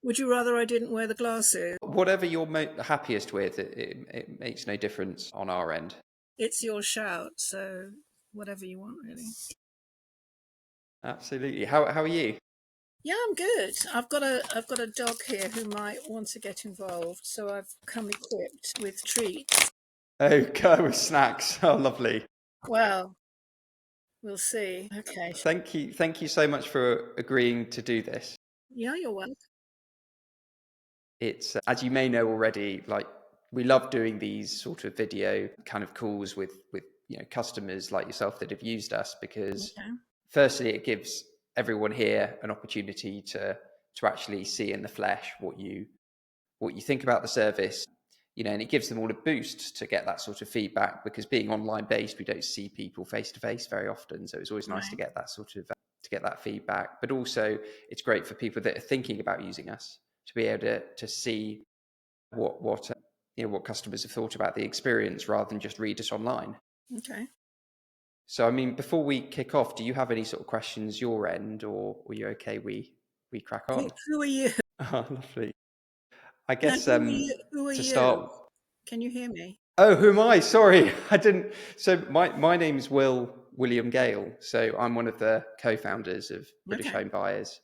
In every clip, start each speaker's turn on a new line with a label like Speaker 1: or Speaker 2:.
Speaker 1: Would you rather I didn't wear the glasses?
Speaker 2: Whatever you're happiest with, it makes no difference on our end.
Speaker 1: It's your shout, so whatever you want, really.
Speaker 2: Absolutely. How are you?
Speaker 1: Yeah, I'm good. I've got a dog here who might want to get involved, so I've come equipped with treats.
Speaker 2: Oh, go with snacks. Oh, lovely.
Speaker 1: Well, we'll see. Okay.
Speaker 2: Thank you so much for agreeing to do this.
Speaker 1: Yeah, you're welcome.
Speaker 2: It's as you may know already, like we love doing these sort of video kind of calls with customers like yourself that have used us because
Speaker 1: Okay.
Speaker 2: firstly it gives everyone here an opportunity to actually see in the flesh what you think about the service, and it gives them all a boost to get that sort of feedback because being online based, we don't see people face to face very often. So it's always nice to
Speaker 1: Right.
Speaker 2: get that sort of to get that feedback. But also it's great for people that are thinking about using us to be able to see what customers have thought about the experience rather than just read us online.
Speaker 1: Okay.
Speaker 2: So I mean, before we kick off, do you have any sort of questions your end, or are you okay? We crack
Speaker 1: Who,
Speaker 2: on.
Speaker 1: who are you?
Speaker 2: Oh, lovely. I
Speaker 1: No,
Speaker 2: guess
Speaker 1: who are you? Who are
Speaker 2: to
Speaker 1: you?
Speaker 2: start.
Speaker 1: Can you hear me?
Speaker 2: Oh, who am I? Sorry, I didn't. So my name's William Gale. So I'm one of the co-founders of British
Speaker 1: Okay.
Speaker 2: Homebuyers.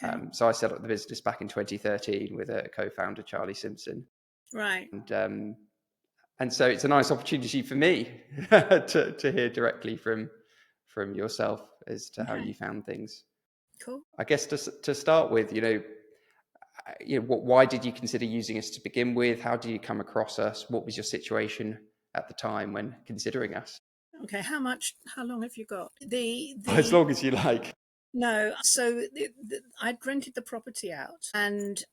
Speaker 1: Okay.
Speaker 2: So I set up the business back in 2013 with a co-founder, Charlie Simpson,
Speaker 1: Right.
Speaker 2: and so it's a nice opportunity for me to hear directly from yourself as to how
Speaker 1: Okay.
Speaker 2: you found things.
Speaker 1: Cool.
Speaker 2: I guess to start with, why did you consider using us to begin with? How did you come across us? What was your situation at the time when considering us?
Speaker 1: Okay. How long have you got?
Speaker 2: As long as you like.
Speaker 1: No. So I'd rented the property out, and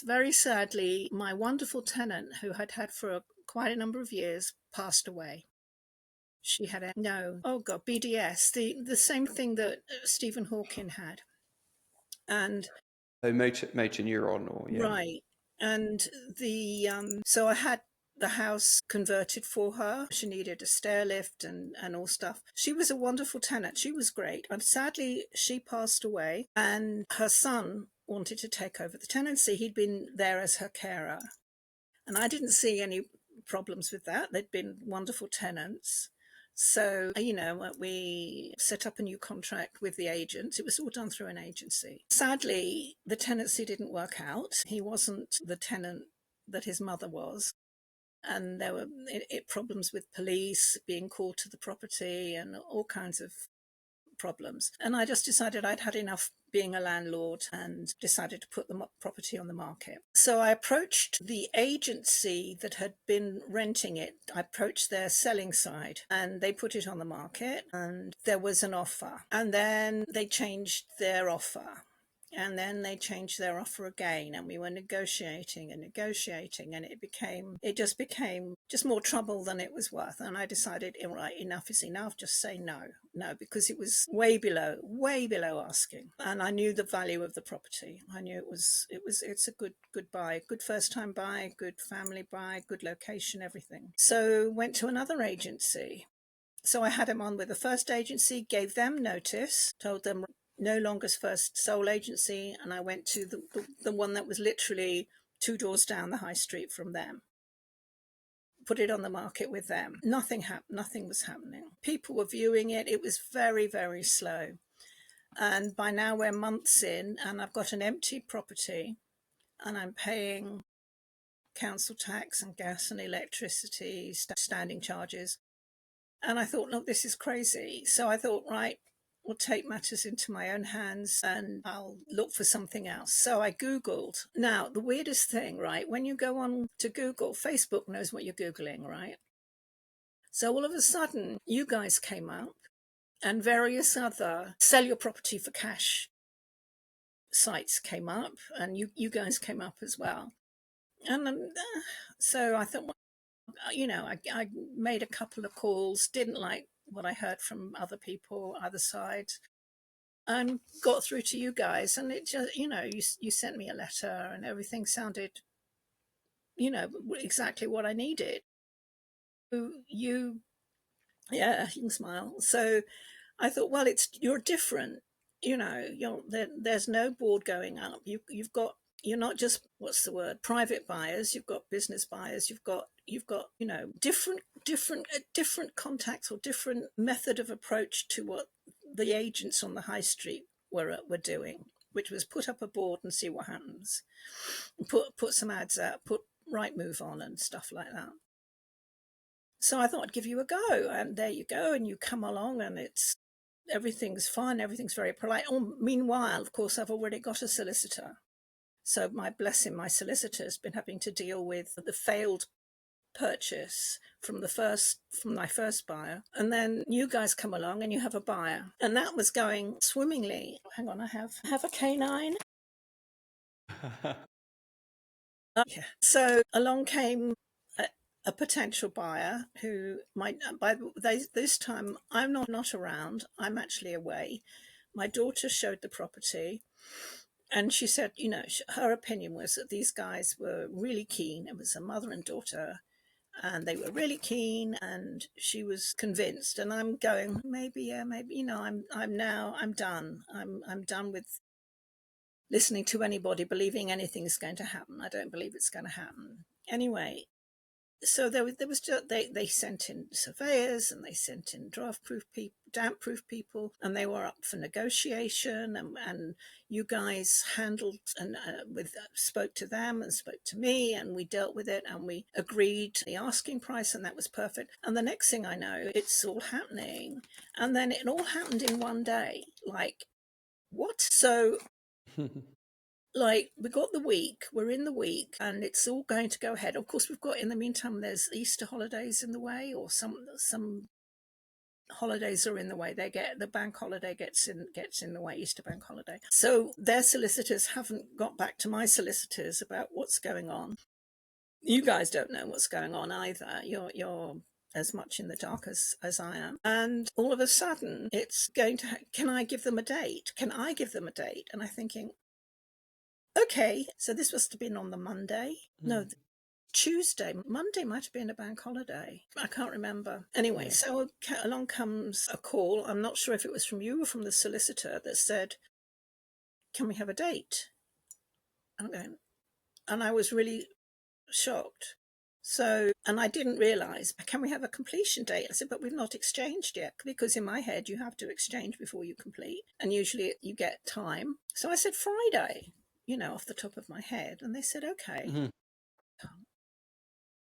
Speaker 1: very sadly, my wonderful tenant, who I'd had for quite a number of years, passed away. She had no, oh God, BDS, the same thing that Stephen Hawking had, and
Speaker 2: So motor neuron, or yeah.
Speaker 1: right, and the so I had the house converted for her. She needed a stair lift and all stuff. She was a wonderful tenant. She was great. And sadly, she passed away, and her son wanted to take over the tenancy. He'd been there as her carer. And I didn't see any problems with that. They'd been wonderful tenants. So, we set up a new contract with the agent. It was all done through an agency. Sadly, the tenancy didn't work out. He wasn't the tenant that his mother was. And there were problems with police being called to the property and all kinds of problems. And I just decided I'd had enough being a landlord and decided to put the property on the market. So I approached the agency that had been renting it. I approached their selling side and they put it on the market and there was an offer. And then they changed their offer. And then they changed their offer again, and we were negotiating and negotiating, and it just became just more trouble than it was worth. And I decided, right, enough is enough. Just say no, because it was way below asking, and I knew the value of the property. I knew it's a good buy, good first time buy, good family buy, good location, everything. So went to another agency. So I had him on with the first agency, gave them notice, told them no longer first sole agency, and I went to the one that was literally 2 doors down the high street from them. Put it on the market with them. Nothing happened. Nothing was happening. People were viewing it. It was very, very slow. And by now we're months in, and I've got an empty property, and I'm paying council tax and gas and electricity, standing charges. And I thought, look, this is crazy. So I thought, right, will take matters into my own hands and I'll look for something else. So I Googled. Now, the weirdest thing, right, when you go on to Google, Facebook knows what you're Googling, right? So all of a sudden, you guys came up and various other sell your property for cash sites came up, and you guys came up as well. And so I thought, I made a couple of calls, didn't like what I heard from other people, other sides, and got through to you guys. And it just, you sent me a letter and everything sounded, exactly what I needed. You, yeah, you can smile. So I thought, well, you're different. There's no board going up. You've got you're not just, what's the word, private buyers, you've got business buyers, you've got different contacts or different method of approach to what the agents on the high street were doing, which was put up a board and see what happens, put some ads out, put Rightmove on and stuff like that. So I thought I'd give you a go, and there you go, and you come along, and everything's fine, everything's very polite. Oh, meanwhile, of course, I've already got a solicitor. So my solicitor's been having to deal with the failed purchase from my first buyer, and then you guys come along and you have a buyer, and that was going swimmingly. Hang on, I have a canine. Yeah. So along came a potential buyer who might, this time I'm not around, I'm actually away. My daughter showed the property, and she said, her opinion was that these guys were really keen. It was a mother and daughter, and they were really keen, and she was convinced. And I'm going, maybe, yeah, maybe, I'm done. I'm done with listening to anybody, believing anything is going to happen. I don't believe it's going to happen. Anyway, so there was just, they sent in surveyors, and they sent in draft-proof people, damp-proof people, and they were up for negotiation, and you guys handled and spoke to them and spoke to me, and we dealt with it, and we agreed the asking price, and that was perfect. And the next thing I know, it's all happening, and then it all happened in one day. Like, what? So like, we're in the week, and it's all going to go ahead. Of course, we've got, in the meantime, there's Easter holidays in the way, or some holidays are in the way. The bank holiday gets in the way, Easter bank holiday. So their solicitors haven't got back to my solicitors about what's going on. You guys don't know what's going on either. You're as much in the dark as I am. And all of a sudden, it's going to, can I give them a date? Can I give them a date? And I'm thinking, okay, so this must have been on the Monday. No, Tuesday. Monday might have been a bank holiday. I can't remember. Anyway, yeah. So along comes a call. I'm not sure if it was from you or from the solicitor that said, can we have a date? I'm going, and I was really shocked. So, and I didn't realise, can we have a completion date? I said, but we've not exchanged yet, because in my head you have to exchange before you complete, and usually you get time. So I said Friday, off the top of my head, and they said, okay. Mm-hmm.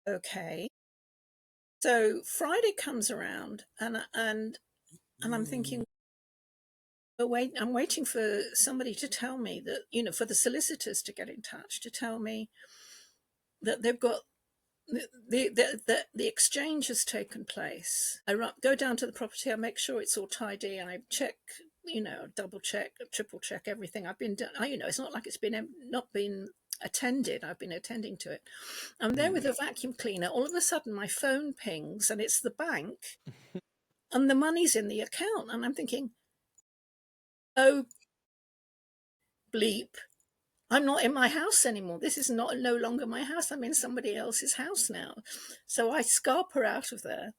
Speaker 1: Okay. So Friday comes around, and I'm thinking, I'm waiting for somebody to tell me that, for the solicitors to get in touch to tell me that they've got the exchange has taken place. I go down to the property, I make sure it's all tidy, I check, double check, triple check everything. I've been done. It's not like it's not been attended. I've been attending to it. I'm there with a vacuum cleaner. All of a sudden, my phone pings, and it's the bank, and the money's in the account, and I'm thinking, oh, bleep. I'm not in my house anymore. This is no longer my house. I'm in somebody else's house now. So I scarper out of there.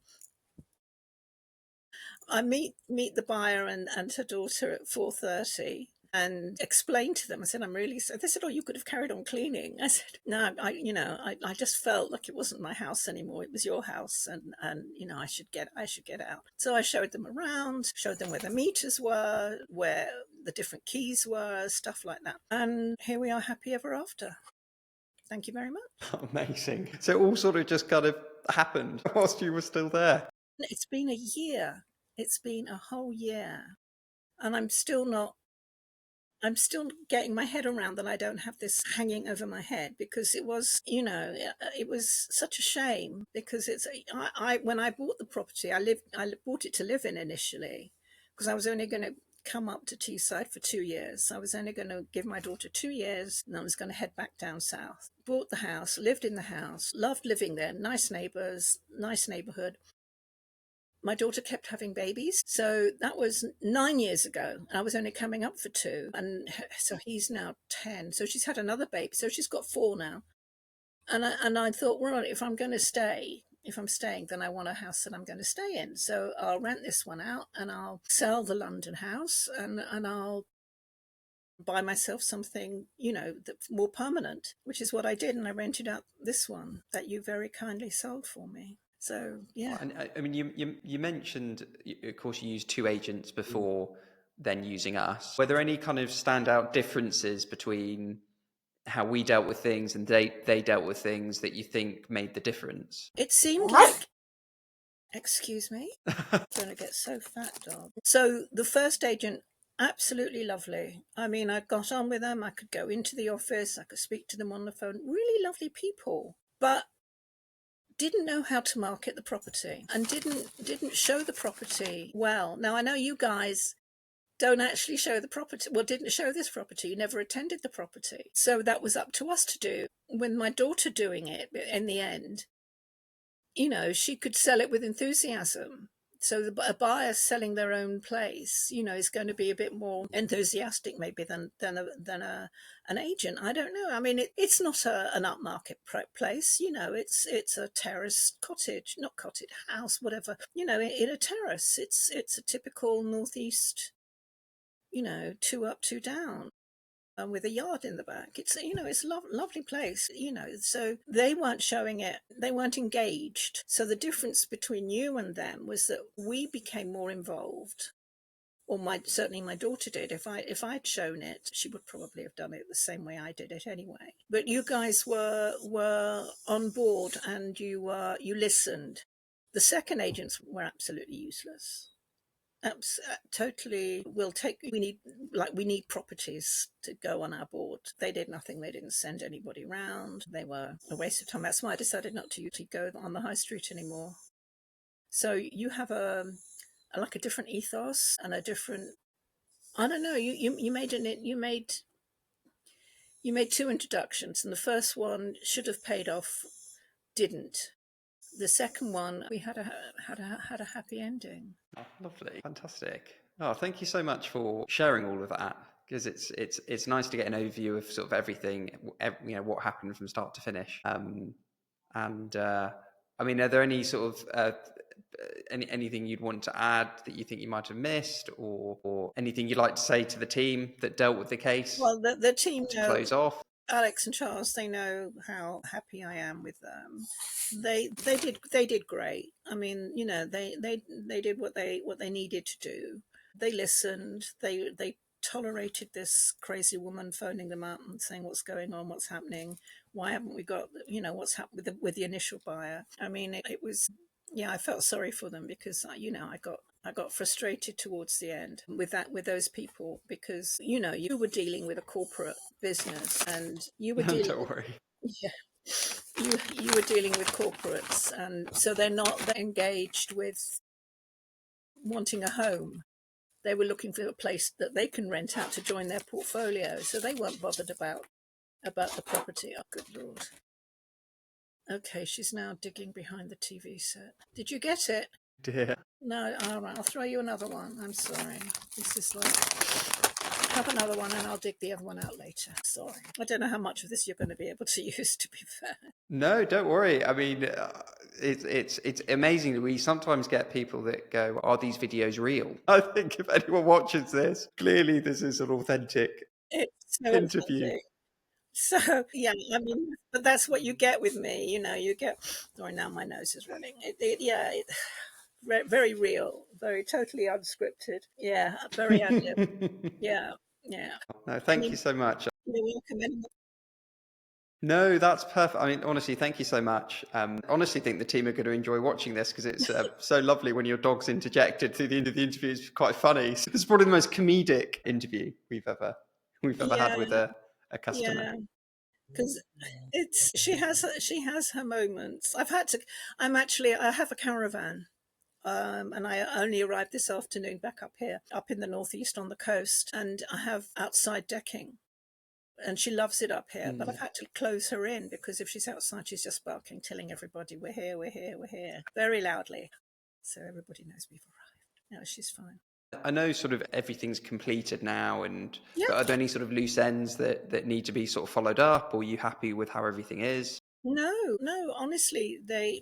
Speaker 1: I meet the buyer and her daughter at 4:30 and explain to them. I said, I'm really sorry. They said, oh, you could have carried on cleaning. I said, no, I just felt like it wasn't my house anymore. It was your house, and I should get out. So I showed them around, showed them where the meters were, where the different keys were, stuff like that. And here we are, happy ever after. Thank you very much.
Speaker 2: Amazing. So it all sort of just kind of happened whilst you were still there.
Speaker 1: It's been a year. It's been a whole year. And I'm still getting my head around that I don't have this hanging over my head, because it was such a shame, because when I bought the property, I bought it to live in initially, because I was only going to come up to Teesside for 2 years. I was only going to give my daughter 2 years, and I was going to head back down south. Bought the house, lived in the house, loved living there, nice neighbours, nice neighbourhood. My daughter kept having babies. So that was 9 years ago. I was only coming up for 2. And so he's now 10. So she's had another baby. So she's got 4 now. And I thought, well, if I'm staying, then I want a house that I'm going to stay in. So I'll rent this one out, and I'll sell the London house, and I'll buy myself something, that's more permanent, which is what I did. And I rented out this one that you very kindly sold for me. So, yeah.
Speaker 2: And I mean, you mentioned, of course, you used two agents before then using us. Were there any kind of standout differences between how we dealt with things and they dealt with things that you think made the difference?
Speaker 1: It seemed like, excuse me, I'm going to get so fat, dog. So the first agent, absolutely lovely. I mean, I got on with them. I could go into the office. I could speak to them on the phone. Really lovely people, but didn't know how to market the property and didn't show the property well. Now, I know you guys don't actually show the property. Well, didn't show this property. You never attended the property. So that was up to us to do. With my daughter doing it in the end, she could sell it with enthusiasm. So a buyer selling their own place, is going to be a bit more enthusiastic maybe than an agent. I don't know. I mean, it's not an upmarket place. It's a terrace cottage, not cottage house, whatever. In a terrace. It's a typical northeast. Two up, two down. With a yard in the back. It's lovely place. So they weren't showing it. They weren't engaged. So the difference between you and them was that we became more involved, or certainly my daughter did. If I'd shown it, she would probably have done it the same way I did it anyway. But you guys were on board and you listened. The second agents were absolutely useless. Totally. We need properties to go on our board. They did nothing. They didn't send anybody round. They were a waste of time. That's why I decided not to go on the high street anymore. So you have a different ethos and a different, I don't know, you made two introductions, and the first one should have paid off, didn't. The second one, we had a happy ending.
Speaker 2: Oh, lovely, fantastic. Oh, thank you so much for sharing all of that, because it's nice to get an overview of sort of everything, what happened from start to finish. I mean, are there any sort of anything you'd want to add that you think you might have missed, or anything you'd like to say to the team that dealt with the case?
Speaker 1: Well, the team
Speaker 2: to close off.
Speaker 1: Alex and Charles, they know how happy I am with them. They did great. I mean, they did what they needed to do. They listened. They tolerated this crazy woman phoning them up and saying what's going on, what's happening, why haven't we got, what's happened with the initial buyer. I mean, it was, I felt sorry for them because I got frustrated towards the end with those people, because you were dealing with a corporate business and you were dealing.
Speaker 2: Don't worry.
Speaker 1: Yeah, you were dealing with corporates, and so they're not that engaged with wanting a home. They were looking for a place that they can rent out to join their portfolio, so they weren't bothered about the property. Oh, good Lord. Okay, she's now digging behind the TV set. Did you get it?
Speaker 2: Dear.
Speaker 1: No, all right, I'll throw you another one. I'm sorry. This is have another one and I'll dig the other one out later. Sorry. I don't know how much of this you're going to be able to use, to be fair.
Speaker 2: No, don't worry. I mean, it's amazing that we sometimes get people that go, are these videos real? I think if anyone watches this, clearly this is an authentic interview.
Speaker 1: Authentic. So, yeah, I mean, but that's what you get with me. You get, sorry, now my nose is running. Very real, very totally unscripted. Yeah, very active. Yeah.
Speaker 2: No, thank you so much.
Speaker 1: You're welcome.
Speaker 2: No, that's perfect. I mean, honestly, thank you so much. Honestly, think the team are going to enjoy watching this because it's so lovely when your dog's interjected through the end of the interview. It's quite funny. It's probably the most comedic interview we've ever had with a customer.
Speaker 1: Yeah. Because she has her moments. I have a caravan, and I only arrived this afternoon back up here, up in the northeast on the coast, and I have outside decking, and she loves it up here. But I've had to close her in because if she's outside, she's just barking, telling everybody we're here, very loudly, so everybody knows we've arrived. No, she's fine.
Speaker 2: I know sort of everything's completed now, but are there any sort of loose ends that need to be sort of followed up, or are you happy with how everything is?
Speaker 1: No, honestly, I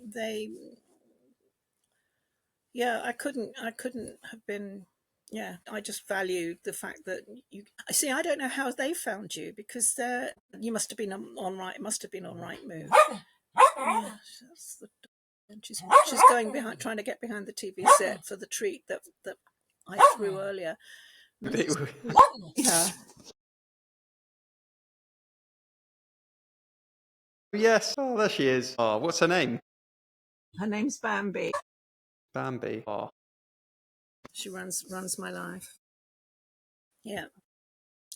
Speaker 1: couldn't have been Yeah, I just value the fact that you see. I don't know how they found you, because you must have been on right. It must have been on Right Move. Yeah, and she's going behind, trying to get behind the TV set for the treat that I threw earlier. Yeah.
Speaker 2: Yes. Oh, there she is. Oh, what's her name?
Speaker 1: Her name's Bambi.
Speaker 2: Bambi. Oh.
Speaker 1: She runs my life. Yeah.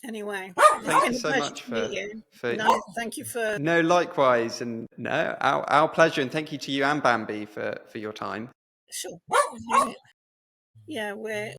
Speaker 1: Anyway,
Speaker 2: thank you so much for
Speaker 1: no, thank you for
Speaker 2: no, likewise, and no, our pleasure, and thank you to you and Bambi for your time.
Speaker 1: Sure. Yeah, we're